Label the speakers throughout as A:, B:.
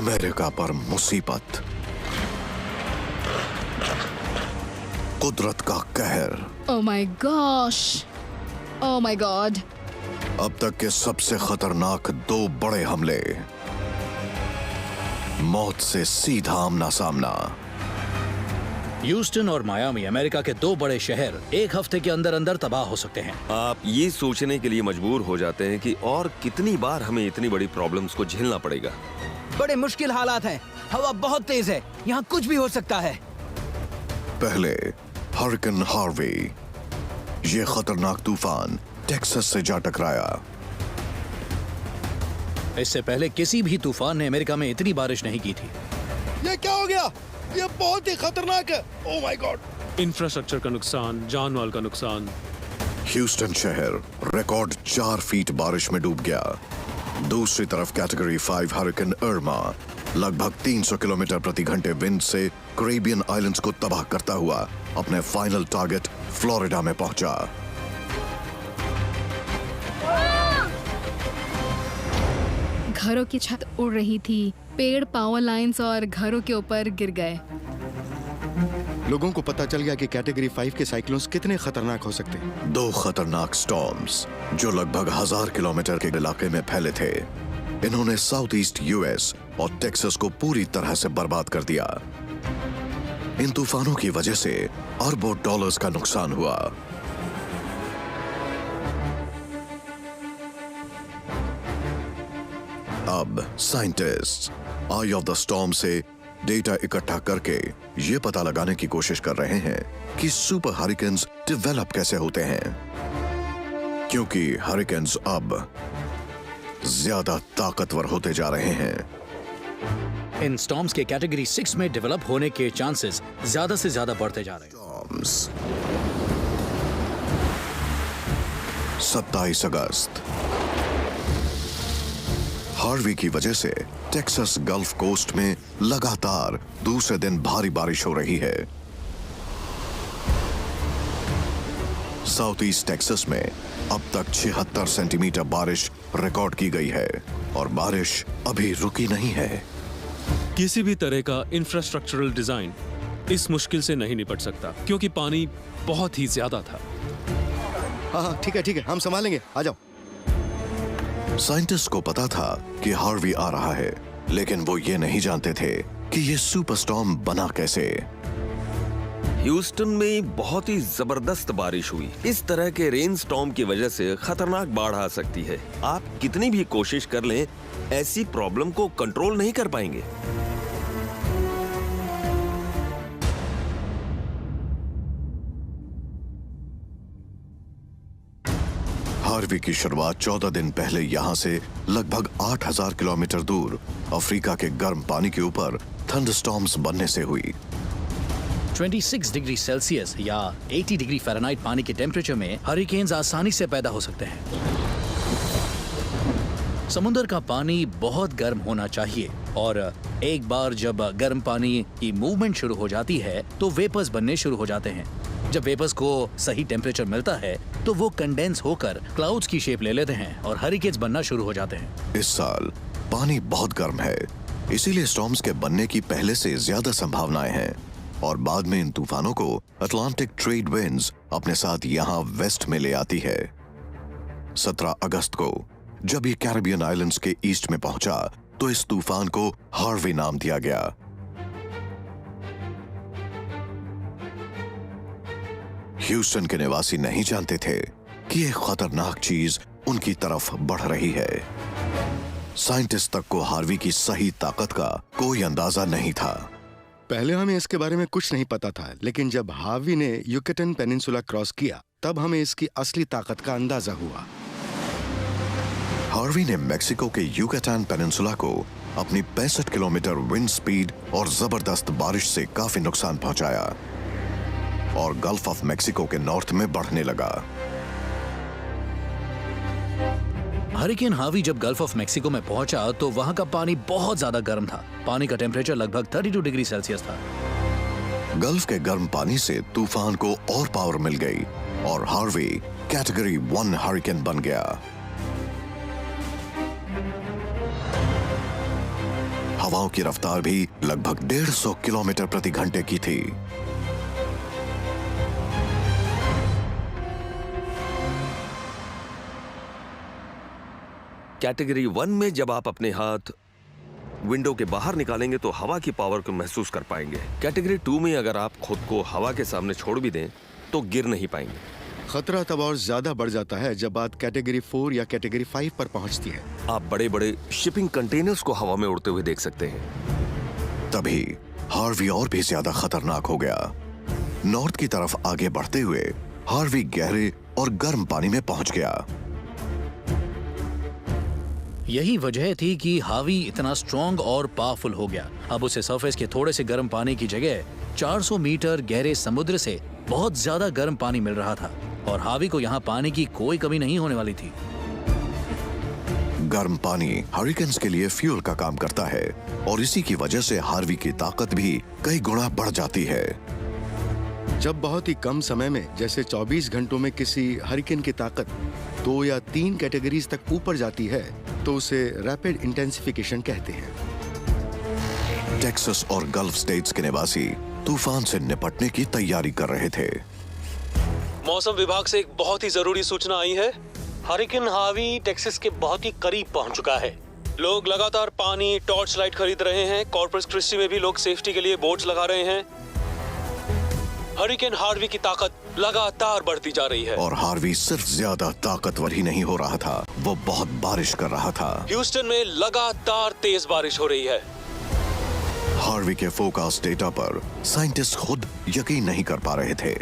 A: America पर मुसीबत, कुदरत का कहर।
B: Oh my gosh, oh my God.
A: अब तक के सबसे खतरनाक 2 बड़े हमले, मौत से सीधा आमना सामना।
C: ह्यूस्टन और मायामी अमेरिका के 2 बड़े शहर एक हफ्ते के अंदर अंदर तबाह हो सकते हैं।
D: आप ये सोचने के लिए मजबूर हो जाते हैं कि और कितनी बार हमें इतनी बड़ी प्रॉब्लम्स को झेलना पड़ेगा।
E: बड़े मुश्किल हालात हैं, हवा बहुत तेज है, यहाँ कुछ भी हो सकता है।
A: पहले हरिकेन हार्वी, ये खतरनाक तूफान टेक्सास से जा टकराया।
C: इससे पहले किसी भी तूफान ने अमेरिका में इतनी बारिश नहीं की थी।
F: ये क्या हो गया? ये बहुत ही खतरनाक है। Oh my God.
G: इंफ्रास्ट्रक्चर का नुकसान, जान माल का नुकसान।
A: ह्यूस्टन शहर रिकॉर्ड 4 फीट बारिश में डूब गया। दूसरी तरफ कैटेगरी 5 हरिकेन इर्मा लगभग 300 किलोमीटर प्रति घंटे विंड से कैरिबियन आइलैंड्स को तबाह करता हुआ अपने फाइनल टारगेट फ्लोरिडा में पहुंचा।
B: घरों की छत उड़ रही थी, पेड़ पावर लाइंस और घरों के ऊपर गिर गए।
F: लोगों को पता चल गया कि कैटेगरी 5 के साइक्लोन्स कितने खतरनाक हो सकते हैं।
A: 2 खतरनाक स्टॉर्म्स जो लगभग 1000 किलोमीटर के इलाके में फैले थे, इन्होंने साउथ ईस्ट यूएस और टेक्सास को पूरी तरह से बर्बाद कर दिया। इन तूफानों की वजह से अरबों डॉलर्स का नुकसान हुआ। अब scientist I of the storm से डेटा इकट्ठा करके ये पता लगाने की कोशिश कर रहे हैं कि सुपर हरिकेन्स डेवलप कैसे होते हैं, क्योंकि हरिकेन्स अब ज्यादा ताकतवर होते जा रहे हैं।
C: इन स्टॉर्म्स के कैटेगरी 6 में डेवलप होने के चांसेस ज्यादा से ज्यादा बढ़ते जा रहे हैं।
A: 27 अगस्त, हार्वी की वजह से टेक्सास गल्फ कोस्ट में लगातार दूसरे दिन भारी बारिश हो रही है। साउथ ईस्ट टेक्सास में अब तक 76 सेंटीमीटर बारिश रिकॉर्ड की गई है और बारिश अभी रुकी नहीं है।
G: किसी भी तरह का इंफ्रास्ट्रक्चरल डिजाइन इस मुश्किल से नहीं निपट सकता, क्योंकि पानी बहुत ही ज्यादा था।
F: हाँ ठीक है, हम संभालेंगे, आ जाओ।
A: साइंटिस्ट को पता था कि हार्वी आ रहा है, लेकिन वो ये नहीं जानते थे कि ये सुपरस्टॉर्म बना कैसे।
D: ह्यूस्टन में बहुत ही जबरदस्त बारिश हुई। इस तरह के रेन स्टॉर्म की वजह से खतरनाक बाढ़ आ सकती है। आप कितनी भी कोशिश कर लें, ऐसी प्रॉब्लम को कंट्रोल नहीं कर पाएंगे।
A: हार्वी की शुरुआत 14 दिन पहले यहां से लगभग 8000 किलोमीटर दूर अफ्रीका के गर्म पानी के ऊपर थंडरस्टॉर्म्स बनने से हुई।
C: 26 डिग्री सेल्सियस या 80 डिग्री फ़ारेनहाइट पानी के टेम्परेचर में हरिकेन्स आसानी से पैदा हो सकते हैं। समुद्र का पानी बहुत गर्म होना चाहिए और एक बार जब गर्म पानी की मूवमेंट शुरू हो जाती है तो वेपर्स बनने शुरू हो जाते हैं। जब वेपर्स को सही टेम्परेचर मिलता है तो वो कंडेंस होकर क्लाउड्स की शेप ले लेते हैं और हरिकेन्स बनना शुरू हो जाते हैं।
A: इस साल पानी बहुत गर्म है, इसीलिए स्टॉर्म्स के बनने की पहले से ज्यादा संभावनाएं हैं और बाद में इन तूफानों को अटलांटिक ट्रेड विंड्स अपने साथ यहां वेस्ट में ले आती है। 17 अगस्त को जब ये कैरिबियन आइलैंड्स के ईस्ट में पहुंचा तो इस तूफान को हार्वी नाम दिया गया। ह्यूस्टन के निवासी नहीं जानते थे कि एक खतरनाक चीज उनकी तरफ बढ़ रही है। साइंटिस्ट तक को हार्वी की सही ताकत का कोई अंदाजा नहीं था।
F: पहले हमें इसके बारे में कुछ नहीं पता था, लेकिन जब हार्वी ने युकेटन पेनिनसुला क्रॉस किया तब हमें इसकी असली ताकत का अंदाजा हुआ।
A: हार्वी ने मेक्सिको के युकाटान पेनिनसुला को अपनी 65 किलोमीटर विंड स्पीड और जबरदस्त बारिश से काफी नुकसान पहुंचाया और गल्फ ऑफ मेक्सिको के नॉर्थ में बढ़ने लगा।
C: हरिकेन हार्वी जब गल्फ ऑफ मेक्सिको में पहुंचा तो वहां का पानी बहुत ज्यादा गर्म था। पानी का टेम्परेचर लगभग 32 डिग्री सेल्सियस था।
A: गल्फ के गर्म पानी से तूफान को और पावर मिल गई और हार्वी कैटेगरी 1 हरिकेन बन गया। हवाओं की रफ्तार भी लगभग 150 किलोमीटर प्रति घंटे की थी।
D: कैटेगरी 1 में जब आप अपने हाथ विंडो के बाहर निकालेंगे तो हवा की पावर को महसूस कर पाएंगे। कैटेगरी 2 में अगर आप खुद को हवा के सामने छोड़ भी दें तो गिर नहीं पाएंगे।
F: खतरा तब और ज्यादा बढ़ जाता है जब बात कैटेगरी 4 या कैटेगरी 5 पर पहुंचती है।
D: आप बड़े बड़े शिपिंग कंटेनर्स को हवा में उड़ते हुए देख सकते हैं।
A: तभी हार्वी और भी ज्यादा खतरनाक हो गया। नॉर्थ की तरफ आगे बढ़ते हुए हार्वी गहरे और गर्म पानी में पहुंच गया।
C: यही वजह थी कि हावी इतना स्ट्रॉन्ग और पावरफुल हो गया। अब उसे सरफेस के थोड़े से गर्म पानी की जगह 400 मीटर गहरे समुद्र से बहुत ज्यादा गर्म पानी मिल रहा था और हावी को यहाँ पानी की कोई कमी नहीं होने वाली थी।
A: गर्म पानी हरिकेन्स के लिए फ्यूल का काम करता है और इसी की वजह से हार्वी की ताकत भी कई गुना बढ़ जाती है।
F: जब बहुत ही कम समय में जैसे 24 घंटों में किसी हरिकेन की ताकत 2 या 3 कैटेगरीज तक ऊपर जाती है तो उसे रैपिड इंटेंसिफिकेशन कहते हैं।
A: टेक्सास और गल्फ स्टेट्स के निवासी तूफान से निपटने की तैयारी कर रहे थे।
G: मौसम विभाग से एक बहुत ही जरूरी सूचना आई है। हरिकेन हावी टेक्सास के बहुत ही करीब पहुंच चुका है। लोग लगातार पानी, टॉर्च लाइट खरीद रहे हैं। कॉर्पस क्रिस्टी में भी लोग सेफ्टी के लिए बोट्स लगा रहे हैं। हरिकेन हार्वी की ताकत लगातार बढ़ती जा रही है
A: और हार्वी सिर्फ ज्यादा ताकतवर ही नहीं हो रहा था, वो बहुत बारिश कर रहा था।
G: ह्यूस्टन में लगातार तेज बारिश हो रही है।
A: हार्वी के फोरकास्ट डेटा पर साइंटिस्ट खुद यकीन नहीं कर पा रहे थे।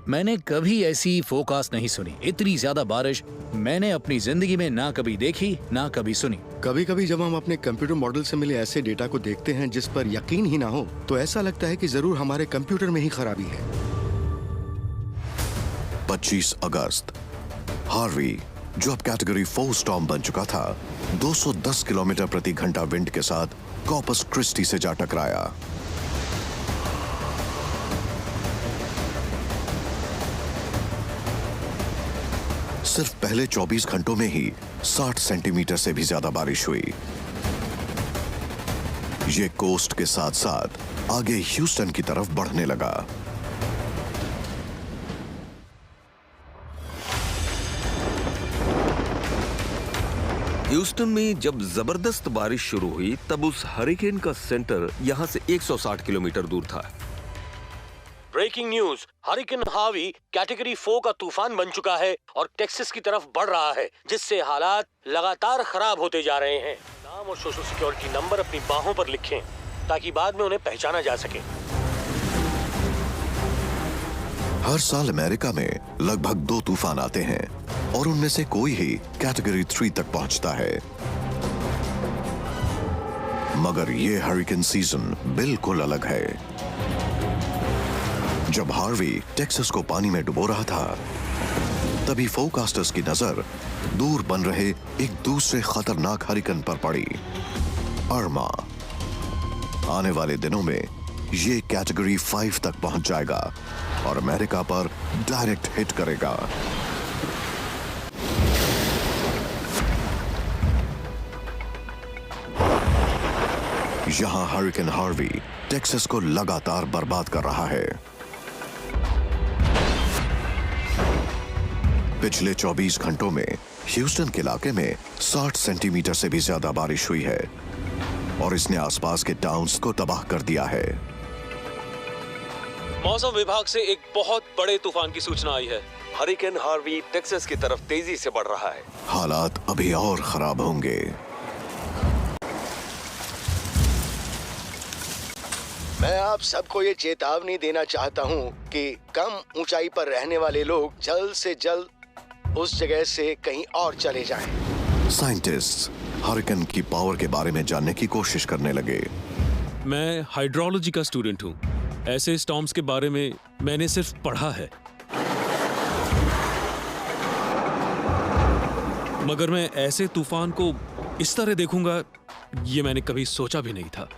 C: मैंने कभी ऐसी फोरकास्ट नहीं सुनी। इतनी ज्यादा बारिश मैंने अपनी जिंदगी में ना कभी देखी ना कभी सुनी।
F: कभी कभी जब हम अपने कंप्यूटर मॉडल से मिले ऐसे डेटा को देखते हैं जिस पर यकीन ही ना हो तो ऐसा लगता है कि जरूर हमारे कंप्यूटर में ही खराबी है।
A: 25 अगस्त हार्वी, जो अब कैटेगरी 4 स्टॉर्म बन चुका था, 210 किलोमीटर प्रति घंटा विंड के साथ कॉर्पस क्रिस्टी से जा टकराया। सिर्फ पहले 24 घंटों में ही 60 सेंटीमीटर से भी ज्यादा बारिश हुई। ये कोस्ट के साथ साथ आगे ह्यूस्टन की तरफ बढ़ने लगा।
D: ह्यूस्टन में जब जबरदस्त बारिश शुरू हुई तब उस हरिकेन का सेंटर यहां से 160 किलोमीटर दूर था।
G: ब्रेकिंग न्यूज, हरिकेन हावी कैटेगरी 4 का तूफान बन चुका है और टेक्सास की तरफ बढ़ रहा है, जिससे हालात लगातार खराब होते जा रहे हैं। नाम और सोशल सिक्योरिटी नंबर अपनी बाहों पर लिखें ताकि बाद में उन्हें पहचाना जा सके।
A: हर साल अमेरिका में लगभग 2 तूफान आते हैं और उनमें से कोई ही कैटेगरी 3 तक पहुंचता है। मगर ये हरिकेन सीजन बिल्कुल अलग है। जब हार्वी टेक्सास को पानी में डुबो रहा था, तभी फोरकास्टर्स की नजर दूर बन रहे एक दूसरे खतरनाक हरिकेन पर पड़ी, अर्मा। आने वाले दिनों में ये कैटेगरी 5 तक पहुंच जाएगा और अमेरिका पर डायरेक्ट हिट करेगा। यहां हरिकेन हार्वी टेक्सास को लगातार बर्बाद कर रहा है। पिछले 24 घंटों में ह्यूस्टन के इलाके में 60 सेंटीमीटर से भी ज्यादा बारिश हुई है और इसने आसपास के टाउन्स को तबाह कर दिया है।
G: मौसम विभाग से एक बहुत बड़े तूफान की सूचना आई है।
D: हरिकेन हार्वी टेक्सास की तरफ तेजी से बढ़ रहा है।
A: हालात अभी और खराब होंगे।
F: मैं आप सबको ये चेतावनी देना चाहता हूँ कि कम ऊंचाई पर रहने वाले लोग जल्द से जल्द उस जगह से कहीं और चले जाएं।
A: साइंटिस्ट्स हरिकेन की पावर के बारे में जानने की कोशिश करने लगे।
G: मैं हाइड्रोलॉजी का स्टूडेंट हूँ। ऐसे स्टॉर्म्स के बारे में मैंने सिर्फ पढ़ा है, मगर मैं ऐसे तूफान को इस तरह देखूंगा ये मैंने कभी सोचा भी नहीं था।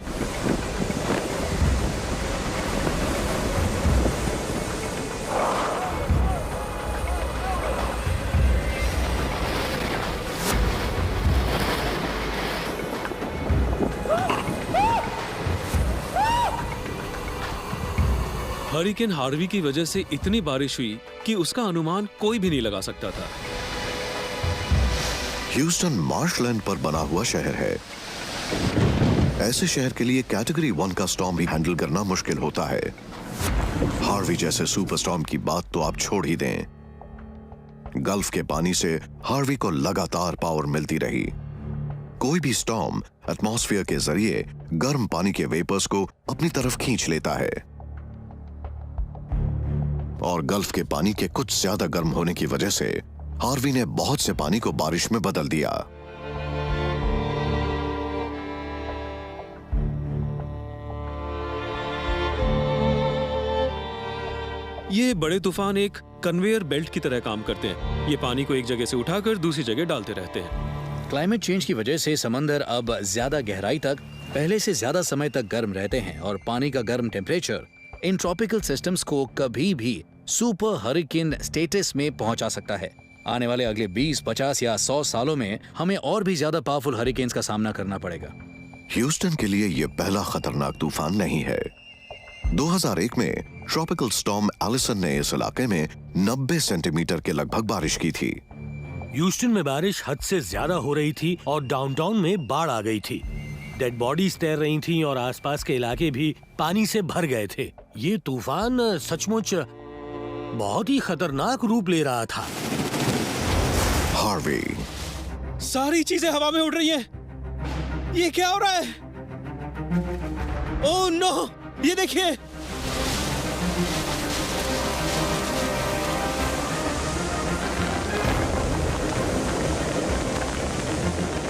H: हरिकेन हार्वी की वजह से इतनी बारिश हुई कि उसका अनुमान कोई भी नहीं लगा सकता था।
A: ह्यूस्टन मार्शलैंड पर बना हुआ शहर है। ऐसे शहर के लिए कैटेगरी 1 का स्टॉर्म भी हैंडल करना मुश्किल होता है। हार्वी जैसे सुपर स्टॉर्म की बात तो आप छोड़ ही दें। गल्फ के पानी से हार्वी को लगातार पावर मिलती रही। कोई भी स्टॉर्म एटमॉस्फेयर के जरिए गर्म पानी के वेपर्स को अपनी तरफ खींच लेता है और गल्फ के पानी के कुछ ज्यादा गर्म होने की वजह से हार्वी ने बहुत से पानी को बारिश में बदल दिया।
H: ये बड़े तूफान एक कन्वेयर बेल्ट की तरह काम करते हैं। ये पानी को एक जगह से उठाकर दूसरी जगह डालते रहते हैं।
C: क्लाइमेट चेंज की वजह से समंदर अब ज्यादा गहराई तक पहले से ज्यादा समय तक गर्म रहते हैं और पानी का गर्म टेम्परेचर इन ट्रॉपिकल सिस्टम्स को कभी भी सुपर हरिकेन स्टेटस में पहुंचा सकता है। आने वाले अगले 20, 50 या 100 सालों में हमें और भी ज्यादा पावरफुल हरिकेन्स का सामना करना पड़ेगा।
A: ह्यूस्टन के लिए यह पहला खतरनाक तूफान नहीं है। 2001 में ट्रॉपिकल स्टॉर्म एलिसन ने इस इलाके में 90 सेंटीमीटर के लगभग बारिश की थी।
G: ह्यूस्टन में बारिश हद से ज्यादा हो रही थी और डाउनटाउन में बाढ़ आ गई थी। डेड बॉडीज तैर रही थीं और आसपास के इलाके भी पानी से भर गए थे। ये तूफान सचमुच बहुत ही खतरनाक रूप ले रहा था।
A: हार्वी।
H: सारी चीजें हवा में उड़ रही हैं। ये क्या हो रहा है? Oh no! ये देखिए।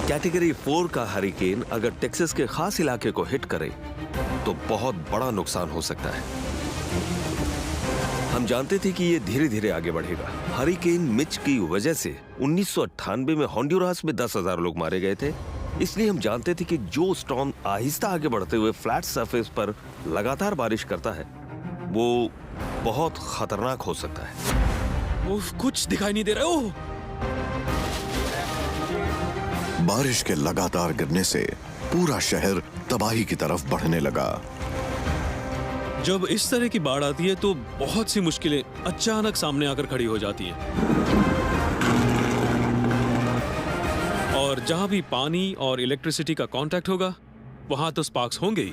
D: कैटेगरी 4 का हरिकेन अगर टेक्सास के खास इलाके को हिट करे तो बहुत बड़ा नुकसान हो सकता है। हम जानते थे कि ये धीरे धीरे आगे बढ़ेगा। हरिकेन मिच की वजह से 1998 में होंडुरास में 10,000 लोग मारे गए थे। इसलिए हम जानते थे कि जो स्टॉर्म आहिस्ता आगे बढ़ते हुए फ्लैट सरफेस पर लगातार बारिश करता है वो बहुत खतरनाक हो सकता है।
H: उफ, कुछ दिखाई नहीं दे रहा। ओह!
A: बारिश के लगातार गिरने से पूरा शहर तबाही की तरफ बढ़ने लगा।
H: जब इस तरह की बाढ़ आती है तो बहुत सी मुश्किलें अचानक सामने आकर खड़ी हो जाती हैं। और जहां भी पानी और इलेक्ट्रिसिटी का कांटेक्ट होगा वहां तो स्पार्क्स होंगे ही।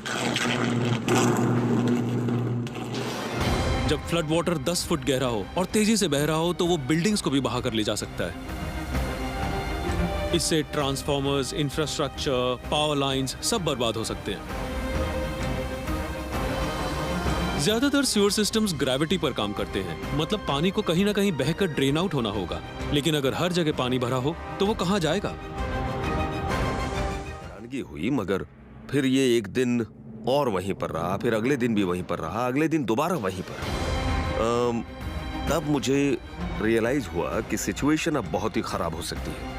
H: जब फ्लड वाटर 10 फुट गहरा हो और तेजी से बह रहा हो तो वो बिल्डिंग्स को भी बहा कर ले जा सकता है। इससे ट्रांसफार्मर्स, इंफ्रास्ट्रक्चर, पावर लाइंस सब बर्बाद हो सकते हैं। ज्यादातर सीवर सिस्टम्स ग्रेविटी पर काम करते हैं, मतलब पानी को कहीं ना कहीं बहकर ड्रेन आउट होना होगा। लेकिन अगर हर जगह पानी भरा हो तो वो कहां जाएगा?
D: हैरानगी हुई, मगर फिर ये एक दिन और वहीं पर रहा, फिर अगले दिन भी वहीं पर रहा, अगले दिन दोबारा वहीं पर। तब मुझे रियलाइज हुआ कि सिचुएशन अब बहुत ही खराब हो सकती है।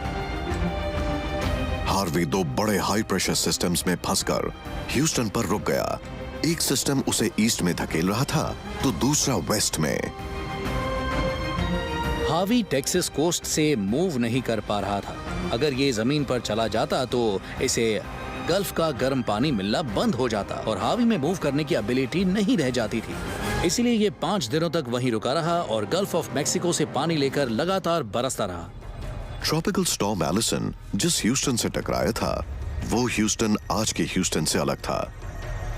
A: हार्वी 2 बड़े हाई प्रेशर सिस्टम्स में फंसकर ह्यूस्टन पर रुक गया। एक सिस्टम उसे ईस्ट में धकेल रहा था तो दूसरा वेस्ट में।
C: हार्वी टेक्सास कोस्ट से मूव नहीं कर पा रहा था। अगर ये जमीन पर चला जाता तो इसे गल्फ का गर्म पानी मिलना बंद हो जाता और हार्वी में मूव करने की एबिलिटी नहीं रह जाती थी। इसीलिए ये 5 दिनों तक वहीं रुका रहा और गल्फ ऑफ मैक्सिको से पानी लेकर लगातार बरसता रहा।
A: ट्रॉपिकल स्टॉर्म एलिसन जिस ह्यूस्टन से टकराया था वो ह्यूस्टन आज के ह्यूस्टन से अलग था।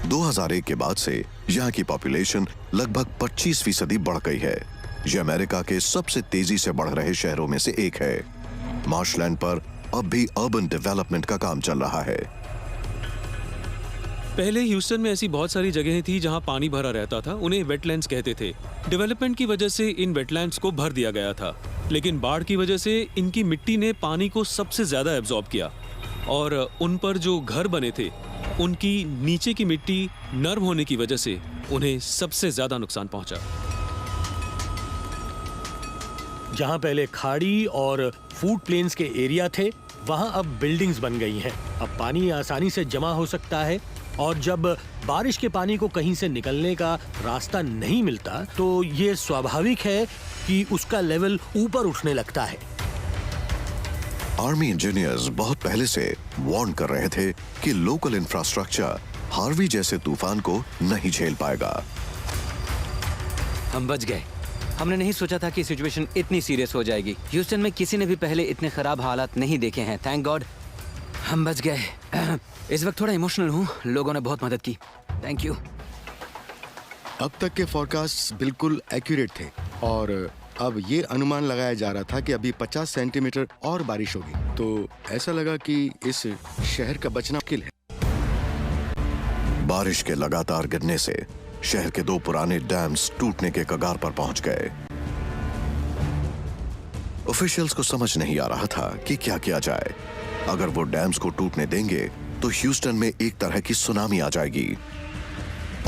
A: 2001 के बाद से यहाँ की पॉपुलेशन लगभग 25% बढ़ गई है। यह अमेरिका के सबसे तेजी से बढ़ रहे शहरों में से एक है। मार्शलैंड पर अब भी अर्बन डेवलपमेंट का काम चल रहा है।
H: पहले ह्यूस्टन में ऐसी बहुत सारी जगहें थी जहां पानी भरा रहता था, उन्हें वेटलैंड्स कहते थे। डेवलपमेंट की वजह से इन वेटलैंड्स को भर दिया गया था, लेकिन बाढ़ की वजह से इनकी मिट्टी ने पानी को सबसे ज्यादा एब्जॉर्ब किया और उन पर जो घर बने थे उनकी नीचे की मिट्टी नर्म होने की वजह से उन्हें सबसे ज्यादा नुकसान पहुंचा।
G: जहां पहले खाड़ी और फूड प्लेन्स के एरिया थे वहां अब बिल्डिंग्स बन गई हैं। अब पानी आसानी से जमा हो सकता है और जब बारिश के पानी को कहीं से निकलने का रास्ता नहीं मिलता तो ये स्वाभाविक है कि उसका लेवल ऊपर उठने लगता है।
A: आर्मी इंजीनियर्स बहुत पहले से वार्न कर रहे थे कि लोकल इंफ्रास्ट्रक्चर हार्वी जैसे तूफान को नहीं झेल पाएगा।
E: हम बच गए। हमने नहीं सोचा था कि सिचुएशन इतनी सीरियस हो जाएगी। ह्यूस्टन में किसी ने भी पहले इतने खराब हालात नहीं देखे हैं। थैंक गॉड हम बच गए। इस वक्त थोड़ा इमोशनल हूँ, लोगों ने बहुत मदद की। Thank you.
F: अब तक के फोरकास्ट बिल्कुल एक्यूरेट थे और अब ये अनुमान लगाया जा रहा था कि अभी 50 सेंटीमीटर और बारिश होगी। तो ऐसा लगा कि इस शहर का बचना मुश्किल है।
A: बारिश के लगातार गिरने से शहर के 2 पुराने डैम्स टूटने के कगार पर पहुंच गए। ऑफिशियल्स को समझ नहीं आ रहा था कि क्या किया जाए। अगर वो डैम्स को टूटने देंगे तो ह्यूस्टन में एक तरह की सुनामी आ जाएगी,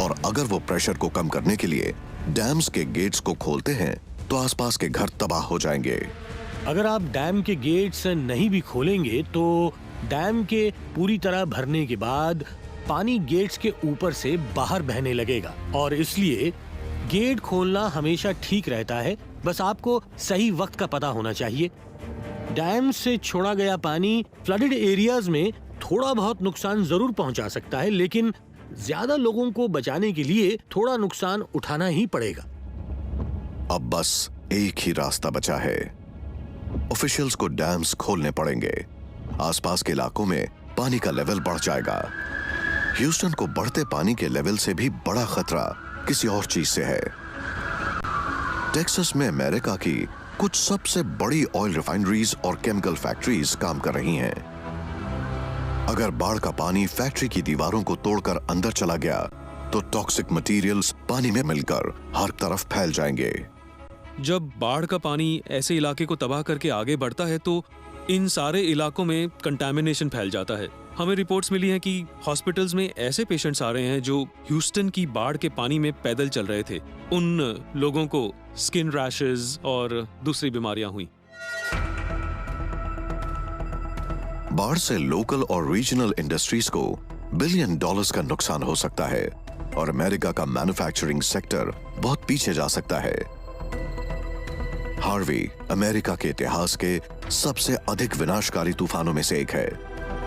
A: और अगर वो प्रेशर को कम करने के लिए डैम्स के गेट्स को खोलते हैं तो आसपास के घर तबाह हो जाएंगे।
G: अगर आप डैम के गेट्स नहीं भी खोलेंगे तो डैम के पूरी तरह भरने के बाद पानी गेट्स के ऊपर से बाहर बहने लगेगा, और इसलिए गेट खोलना हमेशा ठीक रहता है। बस आपको सही वक्त का पता होना चाहिए। डैम से छोड़ा गया पानी फ्लडेड एरियाज में थोड़ा बहुत नुकसान जरूर पहुंचा सकता है, लेकिन ज्यादा लोगों को बचाने के लिए थोड़ा नुकसान उठाना ही पड़ेगा।
A: अब बस एक ही रास्ता बचा है। ऑफिशियल्स को डैम्स खोलने पड़ेंगे। आसपास के इलाकों में पानी का लेवल बढ़ जाएगा। ह्यूस्टन को बढ़ते पानी के लेवल से भी बड़ा खतरा किसी और चीज से है। टेक्सास में अमेरिका की कुछ सबसे बड़ी ऑयल रिफाइनरीज और केमिकल फैक्ट्रीज काम कर रही हैं। अगर बाढ़ का पानी फैक्ट्री की दीवारों को तोड़कर अंदर चला गया तो टॉक्सिक मटेरियल्स पानी में मिलकर हर तरफ फैल जाएंगे।
H: जब बाढ़ का पानी ऐसे इलाके को तबाह करके आगे बढ़ता है तो इन सारे इलाकों में कंटामिनेशन फैल जाता है। हमें रिपोर्ट्स मिली हैं कि हॉस्पिटल्स में ऐसे पेशेंट्स आ रहे हैं जो ह्यूस्टन की बाढ़ के पानी में पैदल चल रहे थे। उन लोगों को स्किन रैशेस और दूसरी बीमारियां हुई।
A: बाढ़ से लोकल और रीजनल इंडस्ट्रीज को $1 बिलियन का नुकसान हो सकता है और अमेरिका का मैन्युफैक्चरिंग सेक्टर बहुत पीछे जा सकता है। हार्वी अमेरिका के इतिहास के सबसे अधिक विनाशकारी तूफानों में से एक है।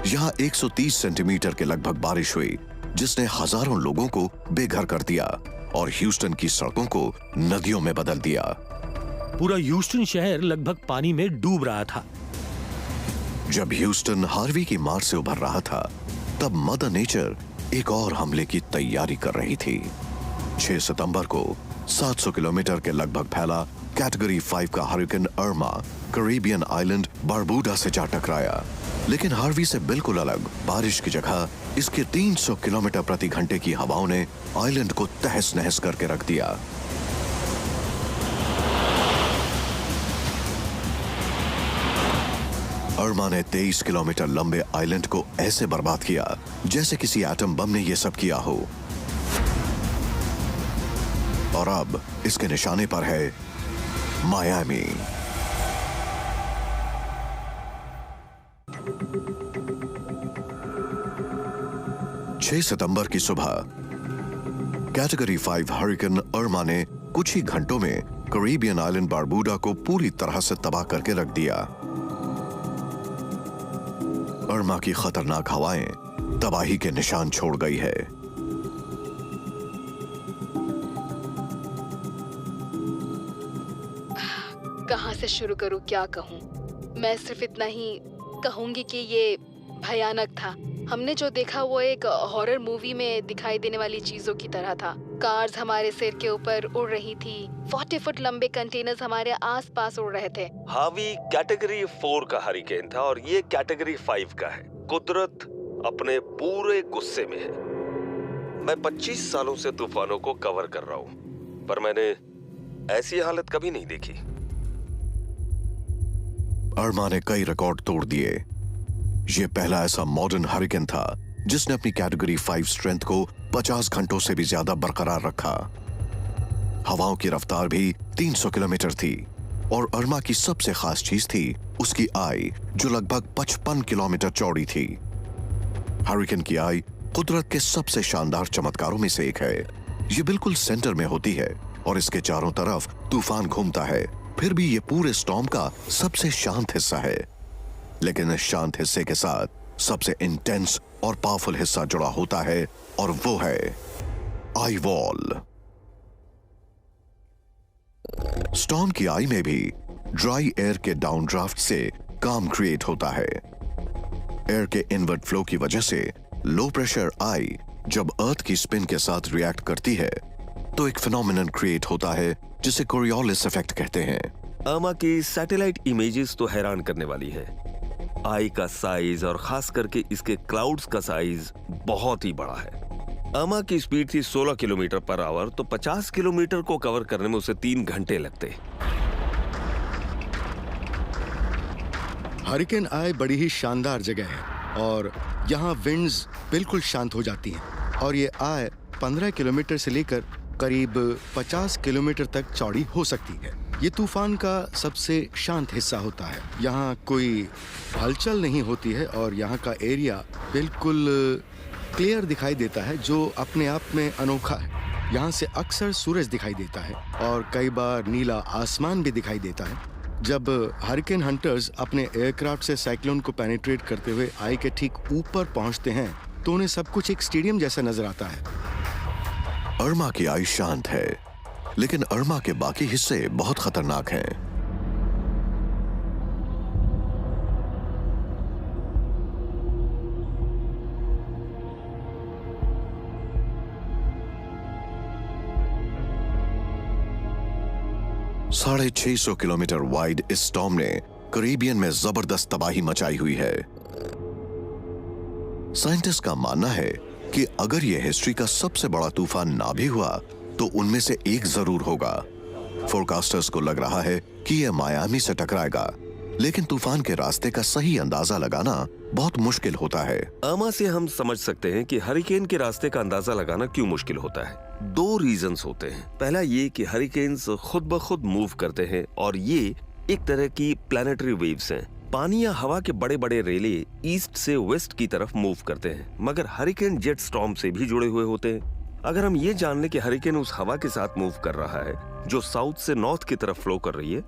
A: यहाँ 130 सेंटीमीटर के लगभग बारिश हुई, जिसने हजारों लोगों को बेघर कर दिया और ह्यूस्टन की सड़कों को नदियों में बदल दिया।
G: पूरा ह्यूस्टन शहर लगभग पानी में डूब रहा था।
A: जब ह्यूस्टन हार्वी की मार से उभर रहा था, तब मदर नेचर एक और हमले की तैयारी कर रही थी। 6 सितंबर को 700 किलोमीटर के लगभग फैला कैटेगरी 5 का हरिकेन अर्मा कैरिबियन आइलैंड बारबूडा से जा टकराया। लेकिन हार्वी से बिल्कुल अलग बारिश की जगह इसके 300 किलोमीटर प्रति घंटे की हवाओं ने आइलैंड को तहस नहस करके रख दिया। अर्मा ने 23 किलोमीटर लंबे आइलैंड को ऐसे बर्बाद किया जैसे किसी एटम बम ने यह सब किया हो। और अब इसके निशाने पर है मायामी। छह सितंबर की सुबह कैटेगरी 5 हरिकेन अर्मा ने कुछ ही घंटों में कैरिबियन आइलैंड बारबूडा को पूरी तरह से तबाह करके रख दिया। अर्मा की खतरनाक हवाएं तबाही के निशान छोड़ गई है।
B: कहाँ से शुरू करूँ, क्या कहूँ? मैं सिर्फ इतना ही कहूंगी कि ये भयानक था। हमने जो देखा वो एक हॉरर मूवी में दिखाई देने वाली चीजों की तरह था। कार्स हमारे सिर के ऊपर उड़ रही थी, 40 फुट लंबे कंटेनर्स हमारे आसपास उड़ रहे थे।
D: हावी कैटेगरी 4 का हरिकेन था और ये कैटेगरी 5 का है। कुदरत अपने पूरे गुस्से में है। मैं 25 सालों से तूफानों को कवर कर रहा हूँ, पर मैंने ऐसी हालत कभी नहीं देखी।
A: अर्मा ने कई रिकॉर्ड तोड़ दिए। ये पहला ऐसा मॉडर्न हरिकेन था जिसने अपनी कैटेगरी 5 स्ट्रेंथ को 50 घंटों से भी ज्यादा बरकरार रखा। हवाओं की रफ्तार भी 300 किलोमीटर थी और अर्मा की सबसे खास चीज थी उसकी आई, जो लगभग 55 किलोमीटर चौड़ी थी। हरिकेन की आई कुदरत के सबसे शानदार चमत्कारों में से एक है। ये बिल्कुल सेंटर में होती है और इसके चारों तरफ तूफान घूमता है। फिर भी ये पूरे स्टॉर्म का सबसे शांत हिस्सा है। लेकिन इस शांत हिस्से के साथ सबसे इंटेंस और पावरफुल हिस्सा जुड़ा होता है और वो है आई वॉल। स्टॉर्म की आई में भी ड्राई एयर के डाउनड्राफ्ट से काम क्रिएट होता है। एयर के इनवर्ट फ्लो की वजह से लो प्रेशर आई जब अर्थ की स्पिन के साथ रिएक्ट करती है तो एक फिनोमिनन क्रिएट होता है जिसे कोरियोलिस इफेक्ट कहते हैं।
D: अमा की सैटेलाइट इमेजेस तो हैरान करने वाली है। आई का साइज और खास करके इसके क्लाउड्स का साइज बहुत ही बड़ा है। अमा की स्पीड थी 16 किलोमीटर पर आवर, तो 50 किलोमीटर को कवर करने में उसे 3 घंटे लगते।
F: हरिकेन आई बड़ी ही शानदार जगह है और यहाँ विंड्स बिल्कुल शांत हो जाती हैं और ये आई 15 किलोमीटर से लेकर करीब 50 किलोमीटर तक चौड़ी हो सकती है। ये तूफान का सबसे शांत हिस्सा होता है। यहाँ कोई हलचल नहीं होती है और यहाँ का एरिया बिल्कुल क्लियर दिखाई देता है, जो अपने आप में अनोखा है। यहाँ से अक्सर सूरज दिखाई देता है और कई बार नीला आसमान भी दिखाई देता है। जब हरिकेन हंटर्स अपने एयरक्राफ्ट से साइक्लोन को पेनिट्रेट करते हुए आई के ठीक ऊपर पहुँचते हैं तो उन्हें सब कुछ एक स्टेडियम जैसा नजर आता है।
A: अर्मा की आई शांत है, लेकिन अर्मा के बाकी हिस्से बहुत खतरनाक हैं। साढ़े 600 किलोमीटर वाइड इस स्टॉर्म ने कैरिबियन में जबरदस्त तबाही मचाई हुई है। साइंटिस्ट का मानना है कि अगर यह हिस्ट्री का सबसे बड़ा तूफान ना भी हुआ तो उनमें से एक जरूर होगा। फोरकास्टर्स को लग रहा है कि यह मायामी से टकराएगा, लेकिन तूफान के रास्ते का सही अंदाजा लगाना बहुत मुश्किल होता है।
D: अमा से हम समझ सकते हैं कि हरिकेन के रास्ते का अंदाजा लगाना क्यों मुश्किल होता है। 2 रीजंस होते हैं। पहला ये कि हरिकेन्स खुद ब खुद मूव करते हैं और ये एक तरह की प्लैनेटरी वेव्स हैं। पानी या हवा के बड़े बड़े रेले ईस्ट से वेस्ट की तरफ मूव करते हैं, मगर हरिकेन जेट स्टॉर्म से भी जुड़े हुए होते हैं। अगर हम ये जान लें कि हरिकेन उस हवा के साथ मूव कर रहा है जो साउथ से नॉर्थ की तरफ फ्लो कर रही है,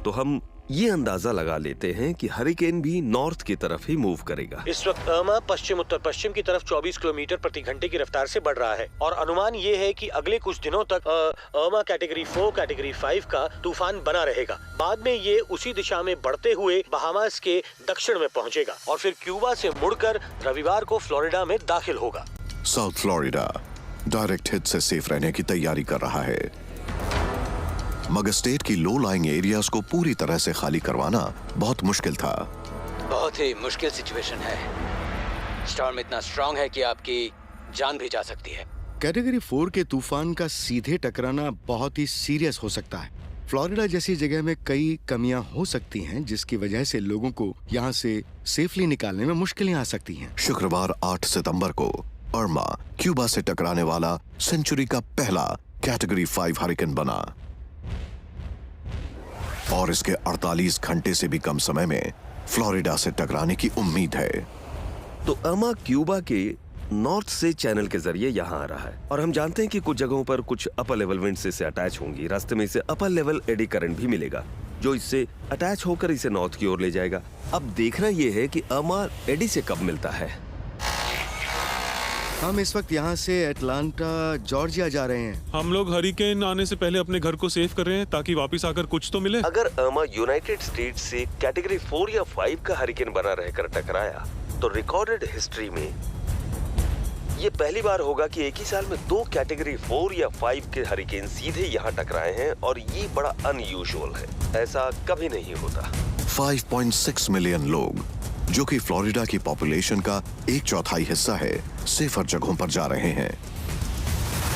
D: तो हम ये अंदाजा लगा लेते हैं कि हरिकेन भी नॉर्थ की तरफ ही मूव करेगा।
G: इस वक्त अर्मा पश्चिम उत्तर पश्चिम की तरफ 24 किलोमीटर प्रति घंटे की रफ्तार से बढ़ रहा है और अनुमान ये है कि अगले कुछ दिनों तक अर्मा कैटेगरी 4 कैटेगरी 5 का तूफान बना रहेगा। बाद में ये उसी दिशा में बढ़ते हुए बहामास के दक्षिण में पहुंचेगा और फिर क्यूबा से मुड़कर रविवार को फ्लोरिडा में दाखिल होगा।
A: साउथ फ्लोरिडा डायरेक्ट हिट से सेफ रहने की तैयारी कर रहा है, मगर स्टेट की लो लाइंग एरियाज को पूरी तरह से खाली करवाना बहुत मुश्किल था।
E: बहुत ही मुश्किल सिचुएशन है। स्टॉर्म इतना स्ट्रांग है कि आपकी जान भी जा सकती है।
F: कैटेगरी 4 के तूफान का सीधे टकराना बहुत ही सीरियस हो सकता है। फ्लोरिडा जैसी जगह में कई कमियां हो सकती हैं, जिसकी वजह से लोगों को यहां से सेफली निकालने में मुश्किलें आ सकती हैं।
A: शुक्रवार 8 सितंबर को अर्मा क्यूबा से टकराने वाला सेंचुरी का पहला कैटेगरी 5 हरिकेन बना और इसके 48 घंटे से भी कम समय में फ्लोरिडा से टकराने की उम्मीद है।
D: तो अर्मा क्यूबा के नॉर्थ से चैनल के जरिए यहाँ आ रहा है और हम जानते हैं कि कुछ जगहों पर कुछ अपर लेवल विंड से अटैच होंगी। रास्ते में इसे अपर लेवल एडी करंट भी मिलेगा जो इससे अटैच होकर इसे नॉर्थ की ओर ले जाएगा। अब देखना यह है कि अर्मा एडी से कब मिलता है।
F: हम इस वक्त यहाँ से एटलांटा जॉर्जिया जा रहे हैं।
H: हम लोग हरिकेन आने से पहले अपने घर को सेव कर रहे हैं ताकि वापस आकर कुछ तो मिले।
D: अगर अर्मा यूनाइटेड स्टेट्स से कैटेगरी 4 या 5 का हरिकेन बना रहकर टकराया तो रिकॉर्डेड हिस्ट्री में ये पहली बार होगा कि एक ही साल में 2 कैटेगरी 4 या 5 के हरिकेन सीधे यहाँ टकराए हैं और ये बड़ा अनयूजुअल है। ऐसा कभी नहीं होता।
A: 5.6 मिलियन लोग, जो कि फ्लोरिडा की पॉपुलेशन का 1/4 हिस्सा है, सेफर जगहों पर जा रहे हैं।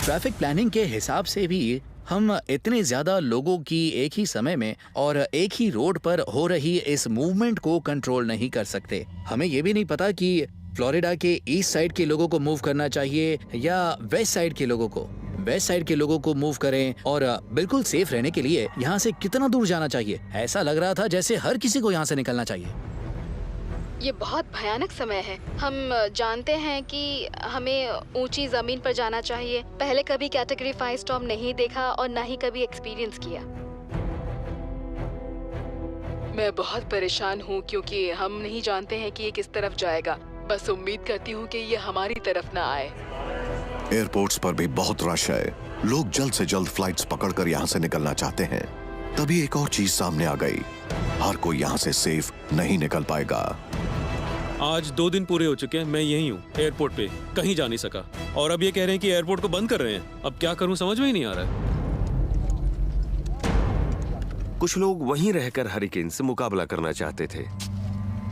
C: ट्रैफिक प्लानिंग के हिसाब से भी हम इतने ज्यादा लोगों की एक ही समय में और एक ही रोड पर हो रही इस मूवमेंट को कंट्रोल नहीं कर सकते। हमें ये भी नहीं पता कि फ्लोरिडा के ईस्ट साइड के लोगों को मूव करना चाहिए या वेस्ट साइड के लोगों को। वेस्ट साइड के लोगों को मूव करें और बिल्कुल सेफ रहने के लिए यहाँ से कितना दूर जाना चाहिए। ऐसा लग रहा था जैसे हर किसी को यहाँ से निकलना चाहिए।
B: ये बहुत भयानक समय है। हम जानते हैं कि हमें ऊंची जमीन पर जाना चाहिए। पहले कभी कैटेगरी 5 स्टॉर्म नहीं देखा और ना ही कभी एक्सपीरियंस किया। मैं बहुत परेशान हूँ क्योंकि हम नहीं जानते हैं कि ये किस तरफ जाएगा। बस उम्मीद करती हूँ कि ये हमारी तरफ ना आए।
A: एयरपोर्ट्स पर भी बहुत रश है लोग जल्द से जल्द फ्लाइट्स पकड़कर यहाँ से निकलना चाहते हैं। तभी एक और चीज सामने आ गई, हर कोई यहाँ से सेफ नहीं निकल पाएगा।
H: आज 2 दिन पूरे हो चुके हैं, मैं यहीं हूँ एयरपोर्ट पे, कहीं जा नहीं सका। और अब ये कह रहे हैं कि एयरपोर्ट को बंद कर रहे हैं। अब क्या करूँ समझ में ही नहीं आ रहा है।
D: कुछ लोग वहीं रहकर हरिकेन से मुकाबला करना चाहते थे।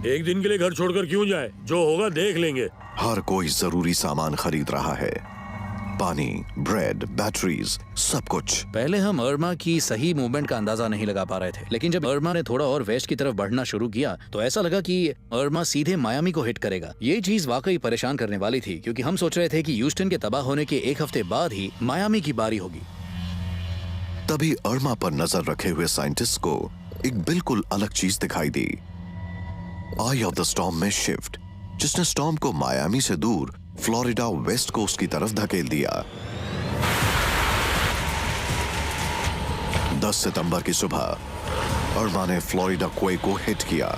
G: एक दिन के लिए घर छोड़कर क्यों जाए, जो होगा देख लेंगे।
A: हर कोई जरूरी सामान खरीद रहा है, पानी, ब्रेड, बैटरीज, सब कुछ।
C: पहले हम अर्मा की सही मूवमेंट का अंदाजा नहीं लगा पा रहे थे, लेकिन जब अर्मा ने थोड़ा और वेस्ट की तरफ बढ़ना शुरू किया तो ऐसा लगा कि अर्मा सीधे मायामी को हिट करेगा। ये चीज वाकई परेशान करने वाली थी, क्योंकि हम सोच रहे थे कि ह्यूस्टन के तबाह होने के 1 हफ्ते बाद ही मायामी की बारी होगी।
A: तभी अर्मा पर नजर रखे हुए साइंटिस्ट को एक बिल्कुल अलग चीज दिखाई दी। आई ऑफ द स्टॉर्म में शिफ्ट, जिसने स्टॉर्म को मायामी से दूर फ्लोरिडा वेस्ट कोस्ट की तरफ धकेल दिया। 10 सितंबर की सुबह अर्मा ने फ्लोरिडा क्वेक को हिट किया।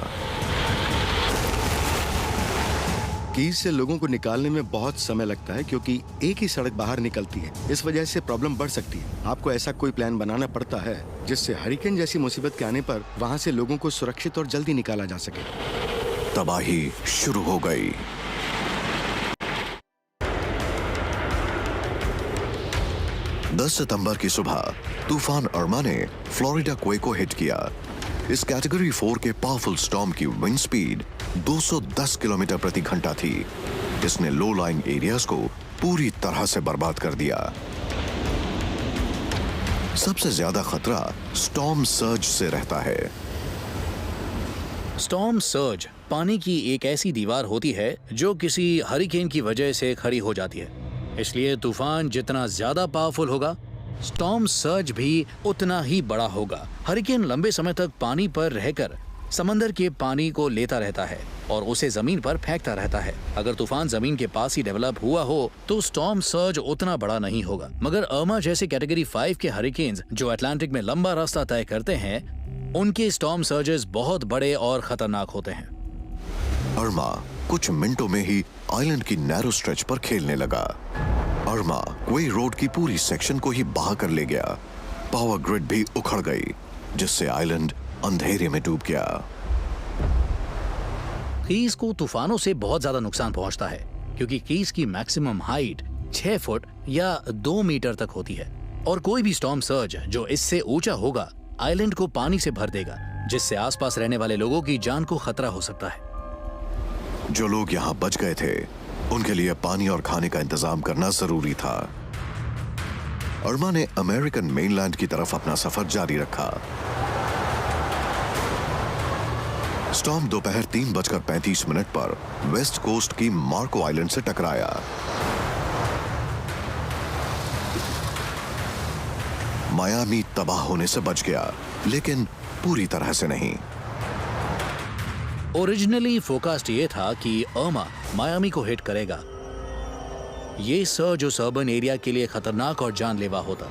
F: कीज से लोगों को निकालने में बहुत समय लगता है, क्योंकि एक ही सड़क बाहर निकलती है। इस वजह से प्रॉब्लम बढ़ सकती है। आपको ऐसा कोई प्लान बनाना पड़ता है जिससे हरिकेन जैसी मुसीबत के आने पर वहां से लोगों को सुरक्षित और जल्दी निकाला जा सके।
A: तबाही शुरू हो गई। दस सितंबर की सुबह तूफान अर्मा ने फ्लोरिडा क्वेक को हिट किया। इस कैटेगरी 4 के पावरफुल स्टॉर्म की विंड स्पीड 210 किलोमीटर प्रति घंटा थी। इसने लो लाइंग एरियाज को पूरी तरह से बर्बाद कर दिया। सबसे ज्यादा खतरा स्टॉर्म सर्ज से रहता है।
C: स्टॉर्म सर्ज पानी की एक ऐसी दीवार होती है जो किसी हरिकेन की वजह से खड़ी हो जाती है। इसलिए तूफान जितना ज्यादा पावरफुल होगा, स्टॉर्म सर्ज भी उतना ही बड़ा होगा। हरिकेन लंबे समय तक पानी पर रहकर समंदर के पानी को लेता रहता है और उसे जमीन पर फेंकता रहता है। अगर तूफान जमीन के पास ही डेवलप हुआ हो तो स्टॉर्म सर्ज उतना बड़ा नहीं होगा। मगर अर्मा जैसे कैटेगरी 5 के हरिकेन्स जो अटलांटिक में लंबा रास्ता तय करते हैं, उनके स्टॉर्म सर्जेस बहुत बड़े और खतरनाक होते हैं।
A: अर्मा कुछ मिनटों में ही आइलैंड की नैरो स्ट्रेच पर खेलने लगा। अर्मा क्वे रोड की पूरी सेक्शन को ही बहा कर ले गया। पावर ग्रिड भी उखड़ गई, जिससे आइलैंड अंधेरे में डूब गया।
C: कीज को तूफानों से बहुत ज्यादा नुकसान पहुंचता है, क्योंकि कीज की मैक्सिमम हाइट 6 फुट या 2 मीटर तक होती है और कोई भी स्टॉर्म सर्ज जो इससे ऊंचा होगा आइलैंड को पानी से भर देगा, जिससे आसपास रहने वाले लोगों की जान को खतरा हो सकता है।
A: जो लोग यहाँ बच गए थे, उनके लिए पानी और खाने का इंतजाम करना जरूरी था। अर्मा ने अमेरिकन मेनलैंड की तरफ अपना सफर जारी रखा। स्टॉर्म दोपहर 3:35 पर वेस्ट कोस्ट की मार्को आइलैंड से टकराया। मायामी तबाह होने से बच गया, लेकिन पूरी तरह से नहीं।
C: ओरिजिनली फोरकास्ट ये था कि अर्मा मायामी को हिट करेगा। ये सर्ज उस अर्बन एरिया के लिए खतरनाक और जानलेवा होता।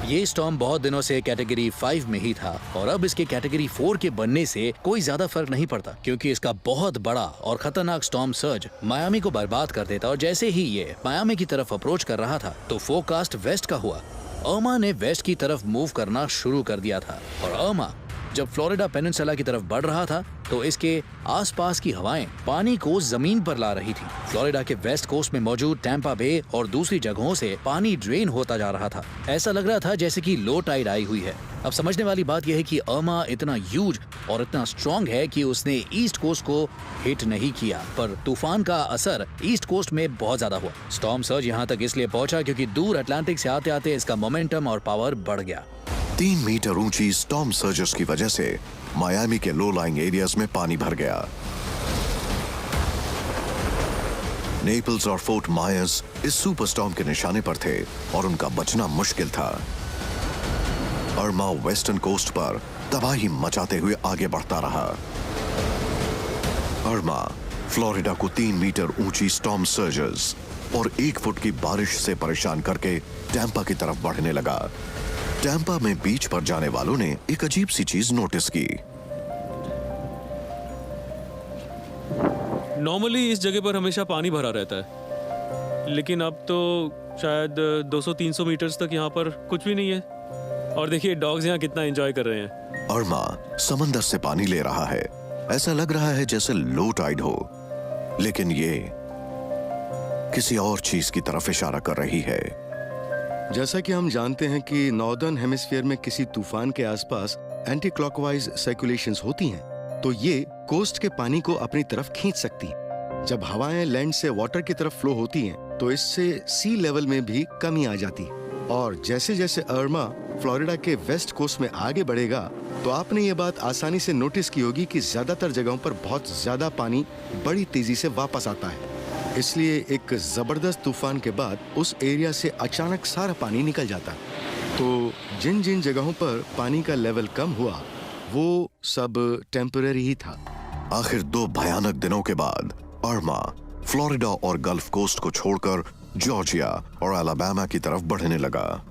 C: ये स्टॉर्म बहुत दिनों से कैटेगरी 5 में ही था और अब इसके कैटेगरी 4 के बनने से कोई ज्यादा फर्क नहीं पड़ता, क्योंकि इसका बहुत बड़ा और खतरनाक स्टॉर्म सर्ज मायामी को बर्बाद कर देता। और जैसे ही ये मायामी की तरफ अप्रोच कर रहा था तो फोरकास्ट वेस्ट का हुआ। अर्मा ने वेस्ट की तरफ मूव करना शुरू कर दिया था और अर्मा जब फ्लोरिडा पेनिनसुला की तरफ बढ़ रहा था तो इसके आसपास की हवाएं पानी को जमीन पर ला रही थी। फ्लोरिडा के वेस्ट कोस्ट में मौजूद टैंपा बे और दूसरी जगहों से पानी ड्रेन होता जा रहा था। ऐसा लग रहा था जैसे कि लो टाइड आई हुई है। अब समझने वाली बात यह है कि अर्मा इतना ह्यूज और इतना स्ट्रॉन्ग है कि उसने ईस्ट कोस्ट को हिट नहीं किया, पर तूफान का असर ईस्ट कोस्ट में बहुत ज्यादा हुआ। स्टॉर्म सर्ज यहाँ तक इसलिए पहुंचा क्योंकि दूर अटलांटिक से आते आते इसका मोमेंटम और पावर बढ़ गया।
A: 3 मीटर ऊंची स्टॉर्म सर्जेस की वजह से मायामी के लो लाइंग एरियाज में पानी भर गया। नेपल्स और फोर्ट मायर्स इस सुपर स्टॉर्म के निशाने पर थे और उनका बचना मुश्किल था। अर्मा वेस्टर्न कोस्ट पर तबाही मचाते हुए आगे बढ़ता रहा। अर्मा फ्लोरिडा को 3 मीटर ऊंची स्टॉर्म सर्जेस और 1 फुट की बारिश से परेशान करके टैंपा की तरफ बढ़ने लगा। टैंपा में बीच पर जाने वालों ने एक अजीब सी चीज नोटिस की।
H: नॉर्मली इस जगह पर हमेशा पानी भरा रहता है, लेकिन अब तो शायद 200-300 मीटर्स तक यहाँ पर कुछ भी नहीं है। और देखिए डॉग्स यहाँ कितना एंजॉय कर रहे हैं।
A: अर्मा समंदर से पानी ले रहा है। ऐसा लग रहा है जैसे लो टाइड हो, लेकिन ये किसी और चीज की तरफ इशारा कर रही है।
F: जैसा कि हम जानते हैं कि नॉर्दर्न हेमिस्फीयर में किसी तूफान के आसपास एंटी क्लॉकवाइज सर्कुलेशंस होती हैं, तो ये कोस्ट के पानी को अपनी तरफ खींच सकती हैं। जब हवाएं लैंड से वाटर की तरफ फ्लो होती हैं, तो इससे सी लेवल में भी कमी आ जाती है। और जैसे जैसे अर्मा फ्लोरिडा के वेस्ट कोस्ट में आगे बढ़ेगा, तो आपने ये बात आसानी से नोटिस की होगी कि ज्यादातर जगहों पर बहुत ज्यादा पानी बड़ी तेजी से वापस आता है। इसलिए एक जबरदस्त तूफान के बाद उस एरिया से अचानक सारा पानी निकल जाता है। तो जिन जिन जगहों पर पानी का लेवल कम हुआ, वो सब टेम्पररी ही था।
A: आखिर 2 भयानक दिनों के बाद अर्मा फ्लोरिडा और गल्फ कोस्ट को छोड़कर जॉर्जिया और अलाबामा की तरफ बढ़ने लगा।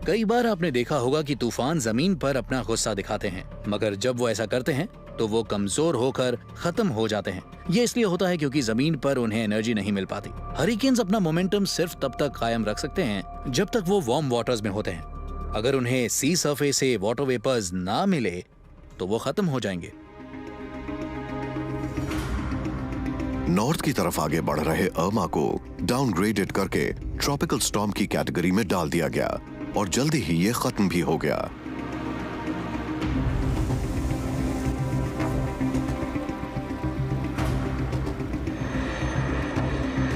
C: कई बार आपने देखा होगा कि तूफान जमीन पर अपना गुस्सा दिखाते हैं, मगर जब वो ऐसा करते हैं तो वो कमजोर होकर खत्म हो जाते हैं। ये इसलिए होता है क्योंकि जमीन पर उन्हें एनर्जी नहीं मिल पाती। हरिकेन्स अपना मोमेंटम सिर्फ तब तक कायम रख सकते हैं जब तक वो वार्म वाटर्स में होते हैं। अगर उन्हें सी सरफेस से वाटर वेपर्स ना मिले तो वो खत्म हो जाएंगे।
A: नॉर्थ की तरफ आगे बढ़ रहे अर्मा को डाउनग्रेडेड करके ट्रॉपिकल स्टॉर्म की कैटेगरी में डाल दिया गया और जल्दी ही ये खत्म भी हो गया।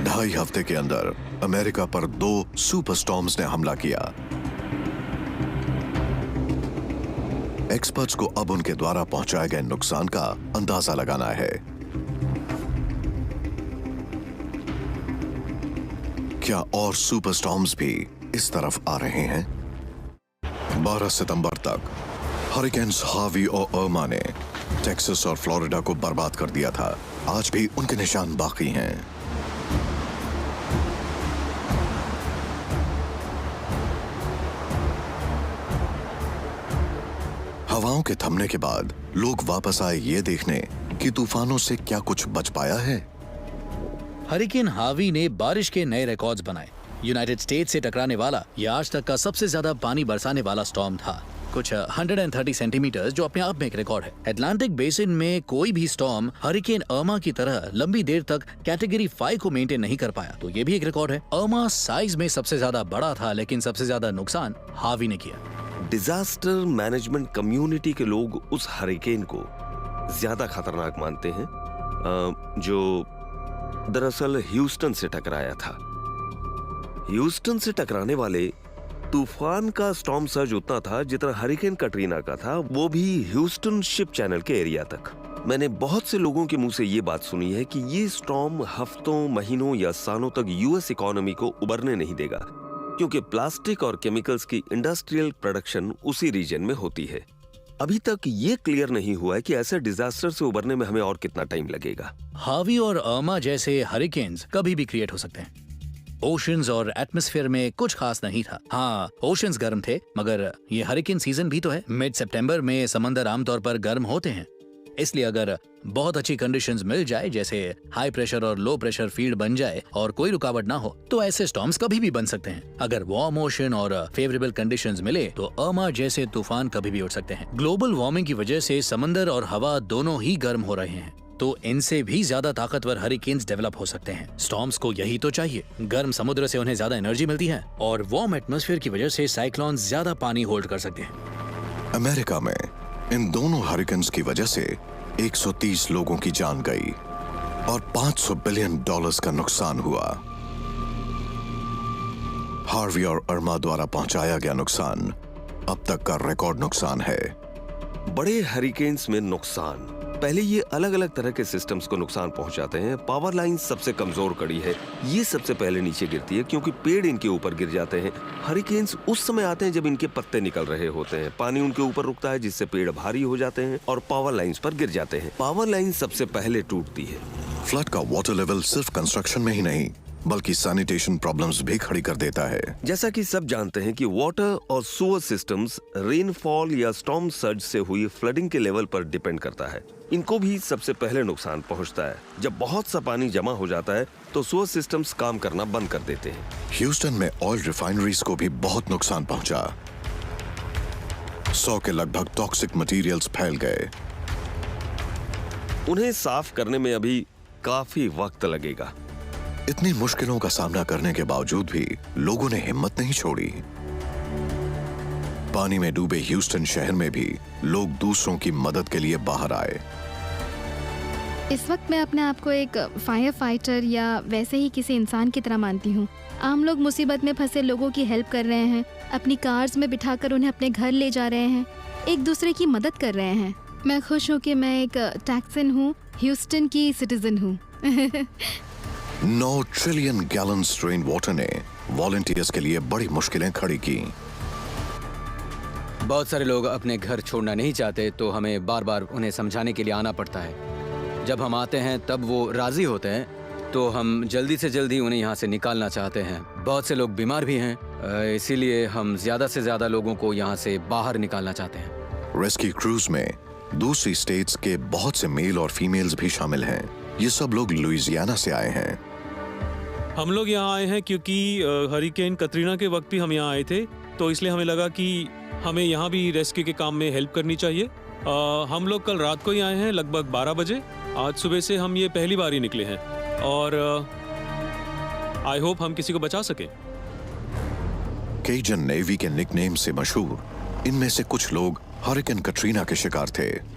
A: ढाई हफ्ते के अंदर अमेरिका पर 2 सुपर स्टॉर्म्स ने हमला किया। एक्सपर्ट्स को अब उनके द्वारा पहुंचाए गए नुकसान का अंदाजा लगाना है। क्या और सुपर स्टॉर्म्स भी इस तरफ आ रहे हैं? 12 सितंबर तक हरिकेन्स हार्वी और अर्मा ने टेक्सास और फ्लोरिडा को बर्बाद कर दिया था। आज भी उनके निशान बाकी हैं। हवाओं के थमने के बाद लोग वापस आए ये देखने कि तूफानों से क्या कुछ बच पाया है।
C: हरिकेन हार्वी ने बारिश के नए रिकॉर्ड्स बनाए। यूनाइटेड स्टेट्स से टकराने वाला यह आज तक का सबसे ज्यादा पानी बरसाने वाला स्टॉर्म था, कुछ 130 सेंटीमीटर, जो अपने आप में एक रिकॉर्ड है। अटलांटिक बेसिन में कोई भी स्टॉर्म हरिकेन अर्मा की तरह लंबी देर तक कैटेगरी 5 को मेंटेन नहीं कर पाया, तो ये भी एक रिकॉर्ड है। अर्मा साइज में सबसे ज्यादा बड़ा था, लेकिन सबसे ज्यादा नुकसान हार्वी ने किया।
D: डिजास्टर मैनेजमेंट कम्युनिटी के लोग उस हरिकेन को ज्यादा खतरनाक मानते हैं, जो दरअसल ह्यूस्टन से टकराया था। ह्यूस्टन से टकराने वाले तूफान का स्टॉर्म सर्ज उतना था जितना हरिकेन कटरीना का था, वो भी ह्यूस्टन शिप चैनल के एरिया तक। मैंने बहुत से लोगों के मुंह से ये बात सुनी है कि ये स्टॉर्म हफ्तों, महीनों या सालों तक यूएस इकोनॉमी को उबरने नहीं देगा, क्योंकि प्लास्टिक और केमिकल्स की इंडस्ट्रियल प्रोडक्शन उसी रीजन में होती है। अभी तक ये क्लियर नहीं हुआ है कि ऐसे डिजास्टर से उबरने में हमें और कितना टाइम लगेगा।
C: हार्वी और अर्मा जैसे हरिकेन्स कभी भी क्रिएट हो सकते हैं। ओशंस और एटमॉस्फेयर में कुछ खास नहीं था। हाँ, ओशंस गर्म थे, मगर ये हरिकेन सीजन भी तो है। मिड सितंबर में समंदर आमतौर पर गर्म होते हैं, इसलिए अगर बहुत अच्छी कंडीशंस मिल जाए, जैसे हाई प्रेशर और लो प्रेशर फील्ड बन जाए और कोई रुकावट ना हो, तो ऐसे स्टॉर्म्स कभी भी बन सकते हैं। अगर वार्म ओशन और फेवरेबल कंडीशंस मिले तो अर्मा जैसे तूफान कभी भी उठ सकते हैं। ग्लोबल वार्मिंग की वजह से समंदर और हवा दोनों ही गर्म हो रहे हैं, तो इनसे भी ज्यादा ताकतवर हरिकेन्स डेवलप हो सकते हैं। स्टॉर्म्स को यही तो चाहिए। गर्म समुद्र से उन्हें ज्यादा एनर्जी मिलती है और वार्म एटमॉस्फेयर की वजह से साइक्लोन ज्यादा पानी होल्ड कर सकते हैं।
A: अमेरिका में इन दोनों हरिकेन्स की वजह से 130 लोगों की जान गई और $500 बिलियन का नुकसान हुआ। हार्वी और अर्मा द्वारा पहुंचाया गया नुकसान अब तक का रिकॉर्ड नुकसान है।
D: बड़े हरिकेन्स में नुकसान, पहले ये अलग अलग तरह के सिस्टम्स को नुकसान पहुंचाते हैं। पावर लाइन सबसे कमजोर कड़ी है, ये सबसे पहले नीचे गिरती है क्योंकि पेड़ इनके ऊपर गिर जाते हैं। हरिकेन्स उस समय आते हैं जब इनके पत्ते निकल रहे होते हैं, पानी उनके ऊपर रुकता है जिससे पेड़ भारी हो जाते हैं और पावर लाइंस पर गिर जाते हैं। पावर लाइन सबसे पहले टूटती है।
A: फ्लड का वाटर लेवल सिर्फ कंस्ट्रक्शन में ही नहीं बल्कि सैनिटेशन प्रॉब्लम्स भी खड़ी कर देता है।
D: जैसा कि सब जानते हैं कि वाटर और सुअर सिस्टम्स रेनफॉल या स्टॉर्म सर्ज से हुई फ्लडिंग के लेवल पर डिपेंड करता है। इनको भी सबसे पहले नुकसान पहुंचता है। जब बहुत सा पानी जमा हो जाता है तो सुअर सिस्टम्स काम करना बंद कर देते हैं।
A: ह्यूस्टन में ऑयल रिफाइनरीज को भी बहुत नुकसान पहुंचा। 100 के लगभग टॉक्सिक मटेरियल्स फैल गए।
D: उन्हें साफ करने में अभी काफी वक्त लगेगा।
A: इतनी मुश्किलों का सामना करने के बावजूद भी लोगों ने हिम्मत नहीं छोड़ी। पानी में डूबे ह्यूस्टन शहर में भी लोग दूसरों की मदद के लिए बाहर आए।
I: इस वक्त मैं अपने आप को एक फायर फाइटर या वैसे ही किसी इंसान की तरह मानती हूँ। आम लोग मुसीबत में फंसे लोगों की हेल्प कर रहे हैं, अपनी कार्स में बिठाकर उन्हें अपने घर ले जा रहे हैं, एक दूसरे की मदद कर रहे हैं। मैं खुश हूँ कि मैं एक टैक्सन हूँ, ह्यूस्टन की सिटीजन हूँ।
A: 9 ट्रिलियन गैलन्स रेन वाटर ने वॉलंटियर्स के लिए बड़ी मुश्किलें खड़ी की।
E: बहुत सारे लोग अपने घर छोड़ना नहीं चाहते, तो हमें बार बार उन्हें समझाने के लिए आना पड़ता है। जब हम आते हैं तब वो राजी होते हैं, तो हम जल्दी से जल्दी उन्हें यहाँ से निकालना चाहते हैं। बहुत से लोग बीमार भी हैं, इसीलिए हम ज्यादा से ज्यादा लोगों को यहाँ से बाहर निकालना चाहते हैं।
A: रेस्क्यू क्रूज में दूसरी स्टेट्स के बहुत से मेल और फीमेल्स भी शामिल हैं। ये सब लोग लुइसियाना से आए हैं।
H: हम लोग यहाँ आए हैं क्योंकि हरिकेन कतरीना के वक्त भी हम यहाँ आए थे, तो इसलिए हमें लगा कि हमें यहाँ भी रेस्क्यू के काम में हेल्प करनी चाहिए। हम लोग कल रात को ही आए हैं, लगभग 12 बजे। आज सुबह से हम ये पहली बार ही निकले हैं और आई होप हम किसी को बचा सकें।
A: केजन नेवी के निकनेम से मशहूर इनमें से कुछ लोग हरिकेन कटरीना के शिकार थे। –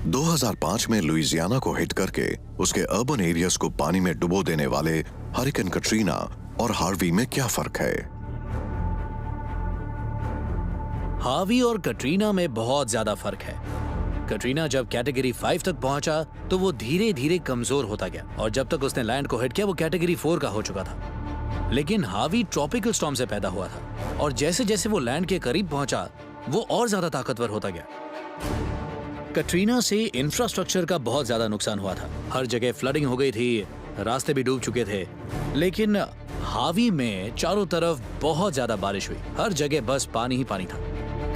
A: 2005 में लुइसियाना को हिट करके उसके अर्बन एरियाज को पानी में डुबो देने वाले हरिकेन कटरीना और हार्वी में क्या फर्क है?
C: हार्वी और कटरीना में बहुत ज्यादा फर्क है। कटरीना जब कैटेगरी 5 तक पहुंचा तो वो धीरे धीरे कमजोर होता गया और जब तक उसने लैंड को हिट किया वो कैटेगरी 4 का हो चुका था। लेकिन हार्वी ट्रॉपिकल स्टॉर्म से पैदा हुआ था और जैसे जैसे वो लैंड के करीब पहुंचा वो और ज्यादा ताकतवर होता गया। कटरीना से इंफ्रास्ट्रक्चर का बहुत ज्यादा नुकसान हुआ था, हर जगह फ्लडिंग हो गई थी, रास्ते भी डूब चुके थे। लेकिन हार्वी में चारों तरफ बहुत ज्यादा बारिश हुई, हर जगह बस पानी ही पानी था।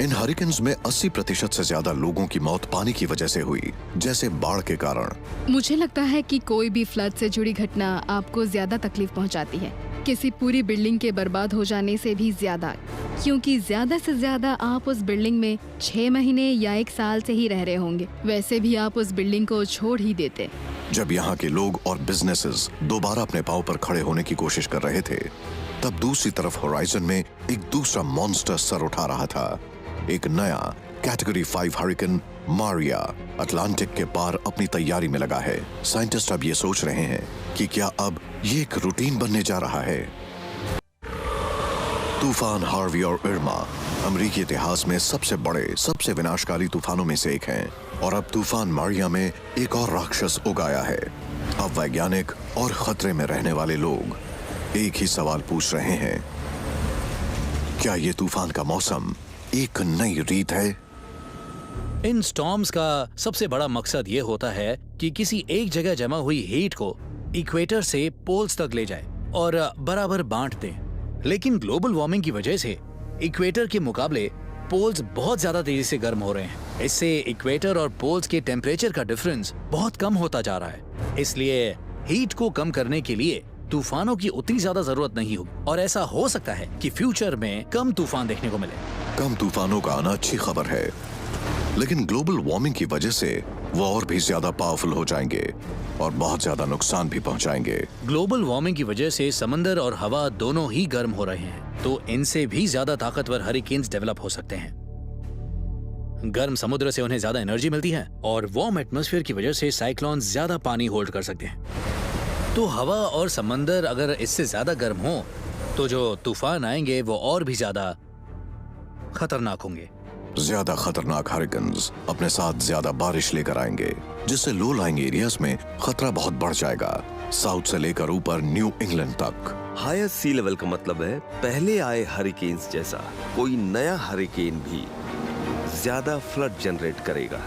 A: इन हरिकेन्स में 80% से ज्यादा लोगों की मौत पानी की वजह से हुई, जैसे बाढ़ के कारण।
B: मुझे लगता है कि कोई भी फ्लड से जुड़ी घटना आपको ज्यादा तकलीफ पहुंचाती है, किसी पूरी बिल्डिंग के बर्बाद हो जाने से भी ज्यादा, क्योंकि ज्यादा से ज्यादा आप उस बिल्डिंग में 6 महीने या 1 साल से ही रह रहे होंगे। वैसे भी आप उस बिल्डिंग को छोड़ ही देते।
A: जब यहाँ के लोग और बिजनेसेस दोबारा अपने पांव पर खड़े होने की कोशिश कर रहे थे, तब दूसरी तरफ होराइजन में एक दूसरा मॉन्स्टर सर उठा रहा था। एक नया कैटेगरी 5 हरिकेन मारिया अटलांटिक के पार अपनी तैयारी में लगा है। साइंटिस्ट अब ये सोच रहे हैं कि क्या अब ये एक रूटीन बनने जा रहा है। तूफान हार्वी और इर्मा अमेरिकी इतिहास में सबसे बड़े, सबसे विनाशकारी तूफानों में से एक हैं और अब तूफान मारिया में एक और राक्षस उगाया है। अब वैज्ञानिक और खतरे में रहने वाले लोग एक ही सवाल पूछ रहे हैं, क्या ये तूफान का मौसम एक नई रीत है?
C: इन स्टॉर्म्स का सबसे बड़ा मकसद ये होता है कि किसी एक जगह जमा हुई हीट को इक्वेटर से पोल्स तक ले जाए और बराबर बांट दें। लेकिन ग्लोबल वार्मिंग की वजह से इक्वेटर के मुकाबले पोल्स बहुत ज्यादा तेजी से गर्म हो रहे हैं। इससे इक्वेटर और पोल्स के टेम्परेचर का डिफरेंस बहुत कम होता जा रहा है। इसलिए हीट को कम करने के लिए तूफानों की उतनी ज्यादा जरूरत नहीं होगी और ऐसा हो सकता है कि फ्यूचर में कम तूफान देखने को मिले।
A: कम तूफानों का आना अच्छी खबर है, लेकिन ग्लोबल वार्मिंग की वजह से वो और भी ज्यादा पावरफुल हो जाएंगे और बहुत ज्यादा नुकसान भी पहुंचाएंगे।
C: ग्लोबल वार्मिंग की वजह से समंदर और हवा दोनों ही गर्म हो रहे हैं, तो इनसे भी ज्यादा ताकतवर हरिकेन्स डेवलप हो सकते हैं। गर्म समुद्र से उन्हें ज्यादा एनर्जी मिलती है और वार्म एटमॉस्फेयर की वजह से साइक्लोन ज्यादा पानी होल्ड कर सकते हैं। तो हवा और समंदर अगर इससे ज्यादा गर्म हो तो जो तूफान आएंगे वो और भी ज्यादा खतरनाक होंगे।
A: ज्यादा खतरनाक हरिकेन्स अपने साथ ज्यादा बारिश लेकर आएंगे, जिससे लो लाइंग एरियाज में खतरा बहुत बढ़ जाएगा, साउथ से लेकर ऊपर न्यू इंग्लैंड तक।
D: हायर सी लेवल का मतलब है पहले आए हरिकेन्स जैसा कोई नया हरिकेन भी ज्यादा फ्लड जनरेट करेगा।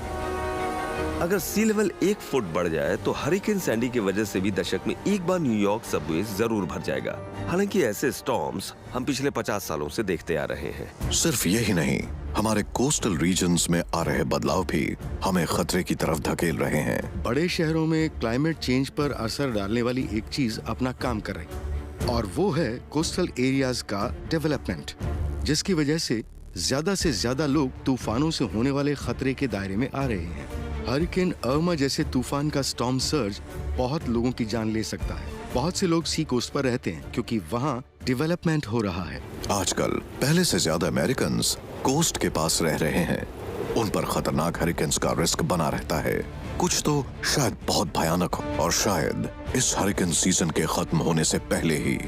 D: अगर सी लेवल 1 फुट बढ़ जाए तो हरिकेन सैंडी की वजह से भी दशक में एक बार न्यूयॉर्क सबवे जरूर भर जाएगा। हालांकि ऐसे स्टॉर्म्स हम पिछले 50 सालों से देखते आ रहे हैं।
A: सिर्फ यही नहीं, हमारे कोस्टल रीजन्स में आ रहे बदलाव भी हमें खतरे की तरफ धकेल रहे हैं।
F: बड़े शहरों में क्लाइमेट चेंज पर असर डालने वाली एक चीज अपना काम कर रही है, और वो है कोस्टल एरियाज का डेवलपमेंट, जिसकी वजह से ज्यादा लोग तूफानों से होने वाले खतरे के दायरे में आ रहे हैं। हरिकेन अर्मा जैसे तूफान का स्टॉर्म सर्ज बहुत लोगों की जान ले सकता है। बहुत से लोग सी कोस्ट पर रहते हैं क्योंकि वहाँ डेवलपमेंट हो रहा है।
A: आजकल पहले से ज्यादा अमेरिकन्स कोस्ट के पास रह रहे हैं। उन पर खतरनाक हरिकेन्स का रिस्क बना रहता है। कुछ तो शायद बहुत भयानक हो, और शायद इस हरिकेन सीजन के खत्म होने से पहले ही